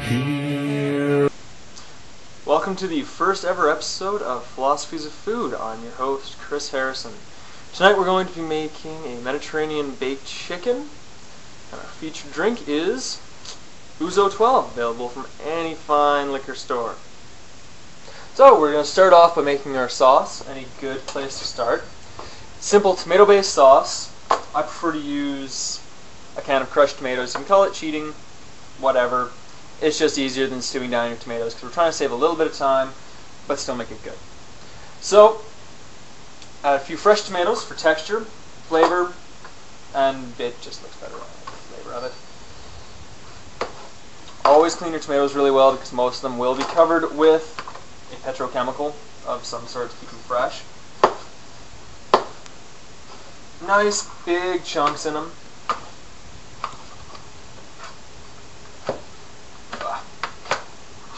here. Welcome to the first ever episode of Philosophies of Food. I'm your host, Chris Harrison. Tonight we're going to be making a Mediterranean baked chicken, and our featured drink is Ouzo 12, available from any fine liquor store. So we're going to start off by making our sauce. Any good place to start. Simple tomato-based sauce. I prefer to use a can of crushed tomatoes. You can call it cheating, whatever. It's just easier than stewing down your tomatoes because we're trying to save a little bit of time but still make it good. So add a few fresh tomatoes for texture, flavor, and it just looks better on the flavor of it. Always clean your tomatoes really well because most of them will be covered with a petrochemical of some sort to keep them fresh. Nice big chunks in them.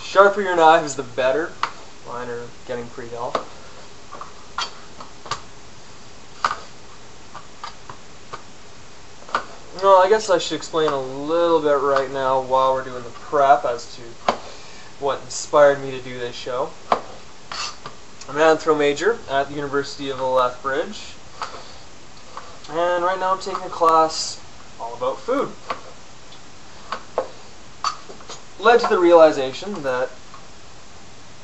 Sharper your knives, the better. Mine are getting pretty dull. Well, I guess I should explain a little bit right now while we're doing the prep as to what inspired me to do this show. I'm an anthro major at the University of Lethbridge, and right now I'm taking a class all about food. Led to the realization that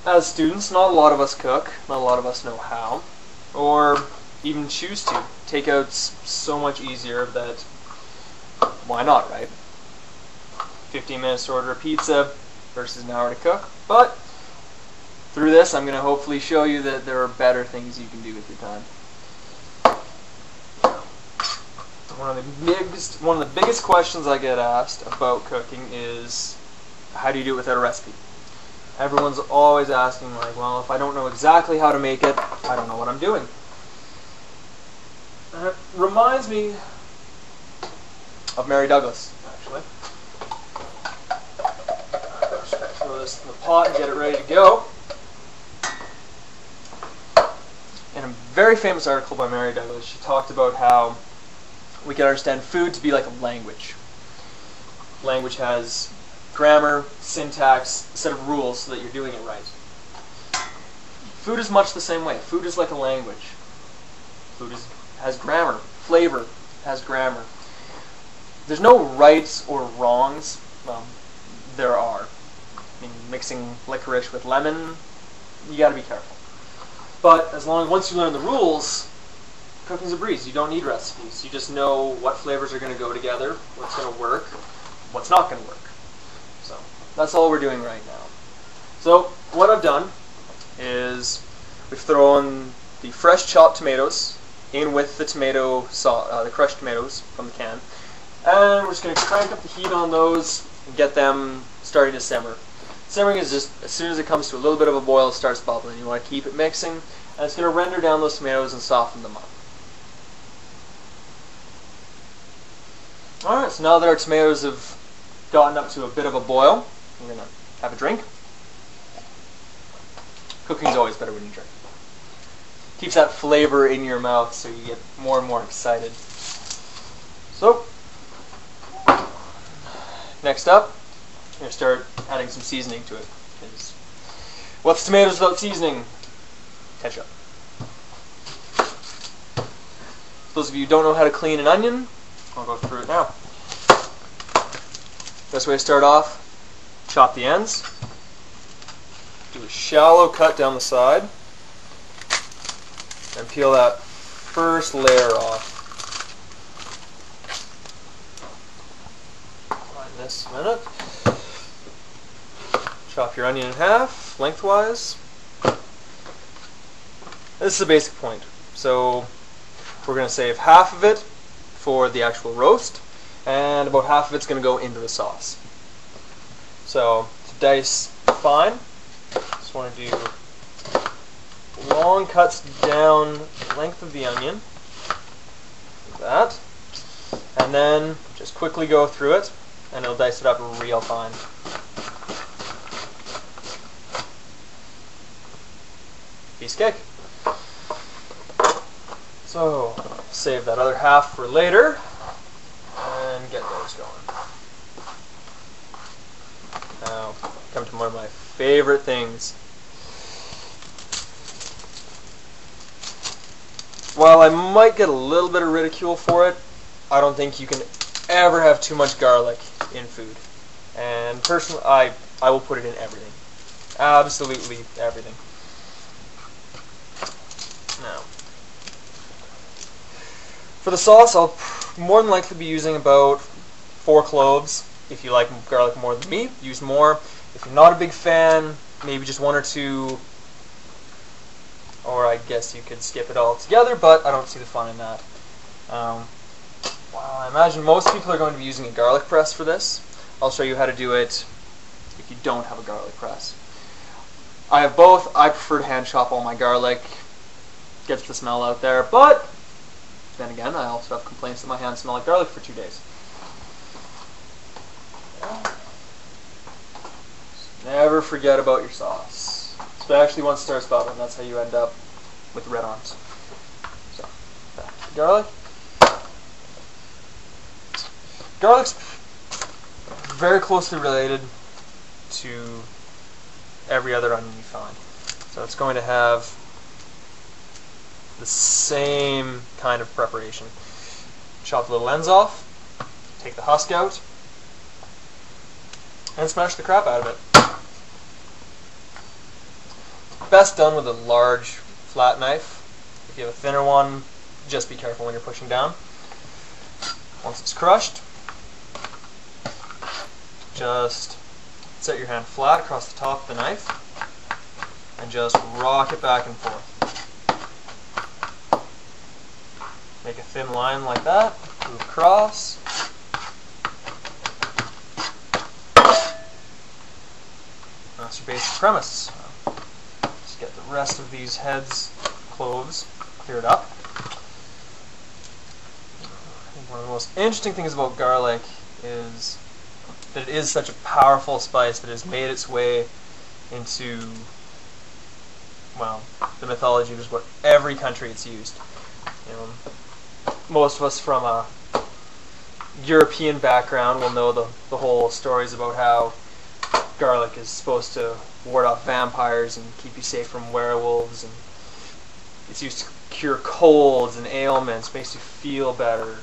as students, not a lot of us cook, not a lot of us know how, or even choose to. Takeout's so much easier that why not, right? 15 minutes to order a pizza versus an hour to cook. But through this, I'm going to hopefully show you that there are better things you can do with your time. One of the biggest questions I get asked about cooking is, how do you do it without a recipe? Everyone's always asking, like, well, if I don't know exactly how to make it, I don't know what I'm doing. And it reminds me of Mary Douglas, actually. I'm just going to throw this in the pot and get it ready to go. In a very famous article by Mary Douglas, she talked about how we can understand food to be like a language. Language has grammar, syntax, a set of rules so that you're doing it right. Food is much the same way. Food is like a language. Food has grammar. Flavor has grammar. There's no rights or wrongs. Well, there are. I mean, mixing licorice with lemon, you gotta be careful. But as long as once you learn the rules, cooking's a breeze. You don't need recipes. You just know what flavors are gonna go together, what's gonna work, what's not gonna work. So that's all we're doing right now. So what I've done is we've thrown the fresh chopped tomatoes in with the tomato the crushed tomatoes from the can, and we're just going to crank up the heat on those and get them starting to simmer. Simmering is just as soon as it comes to a little bit of a boil, it starts bubbling. You want to keep it mixing, and it's going to render down those tomatoes and soften them up. Alright, so now that our tomatoes have gotten up to a bit of a boil, we're going to have a drink. Cooking's always better when you drink. Keeps that flavor in your mouth so you get more and more excited. So, next up, I'm going to start adding some seasoning to it. Because what's tomatoes without seasoning? Ketchup. For those of you who don't know how to clean an onion, I'll go through it now. Best way to start off, chop the ends, do a shallow cut down the side, and peel that first layer off. In this minute, chop your onion in half, lengthwise. This is the basic point. So we're going to save half of it for the actual roast, and about half of it's going to go into the sauce. So to dice fine, just want to do long cuts down the length of the onion, like that, and then just quickly go through it, and it'll dice it up real fine. Piece of cake. So save that other half for later, and get those going. Now, one of my favorite things. While I might get a little bit of ridicule for it, I don't think you can ever have too much garlic in food. And personally, I will put it in everything. Absolutely everything. Now, for the sauce, I'll more than likely be using about 4 cloves. If you like garlic more than me, use more. If you're not a big fan, maybe just 1 or 2. Or I guess you could skip it all together, but I don't see the fun in that. Well, I imagine most people are going to be using a garlic press for this. I'll show you how to do it if you don't have a garlic press. I have both. I prefer to hand chop all my garlic. Gets the smell out there, but then again, I also have complaints that my hands smell like garlic for 2 days. Never forget about your sauce, especially once it starts bubbling. That's how you end up with red arms. So, back to the garlic. Garlic's very closely related to every other onion you find. So it's going to have the same kind of preparation. Chop the little ends off, take the husk out, and smash the crap out of it. Best done with a large flat knife. If you have a thinner one, just be careful when you're pushing down. Once it's crushed, just set your hand flat across the top of the knife and just rock it back and forth. Make a thin line like that, move across. That's your basic premise. Just get the rest of these heads, cloves, cleared up. I think one of the most interesting things about garlic is that it is such a powerful spice that has made its way into, well, the mythology of just what every country it's used. You know, most of us from a European background will know the whole stories about how garlic is supposed to ward off vampires and keep you safe from werewolves, and it's used to cure colds and ailments, makes you feel better.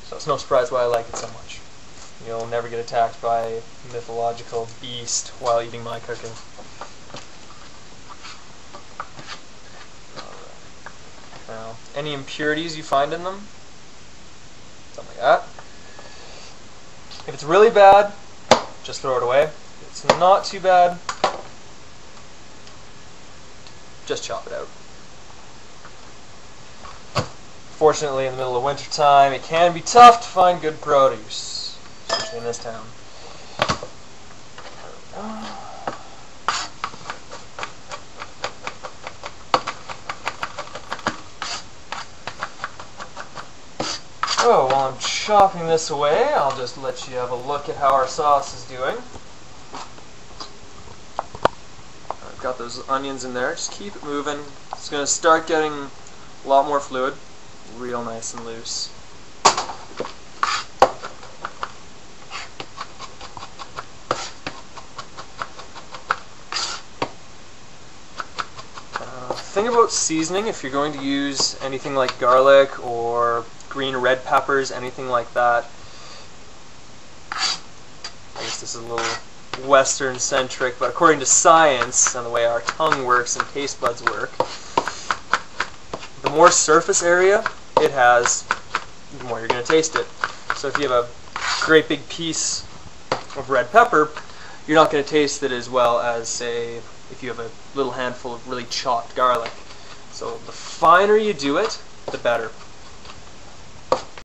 So it's no surprise why I like it so much. You'll never get attacked by a mythological beast while eating my cooking. Now, any impurities you find in them, something like that. If it's really bad, just throw it away. If it's not too bad, just chop it out. Fortunately, in the middle of winter time, it can be tough to find good produce, especially in this town. So, while I'm chopping this away, I'll just let you have a look at how our sauce is doing. I've got those onions in there. Just keep it moving. It's going to start getting a lot more fluid. Real nice and loose. Thing about seasoning, if you're going to use anything like garlic or green red peppers, anything like that, I guess this is a little Western centric, but according to science and the way our tongue works and taste buds work, the more surface area it has, the more you're going to taste it. So if you have a great big piece of red pepper, you're not going to taste it as well as, say, if you have a little handful of really chopped garlic. So the finer you do it, the better.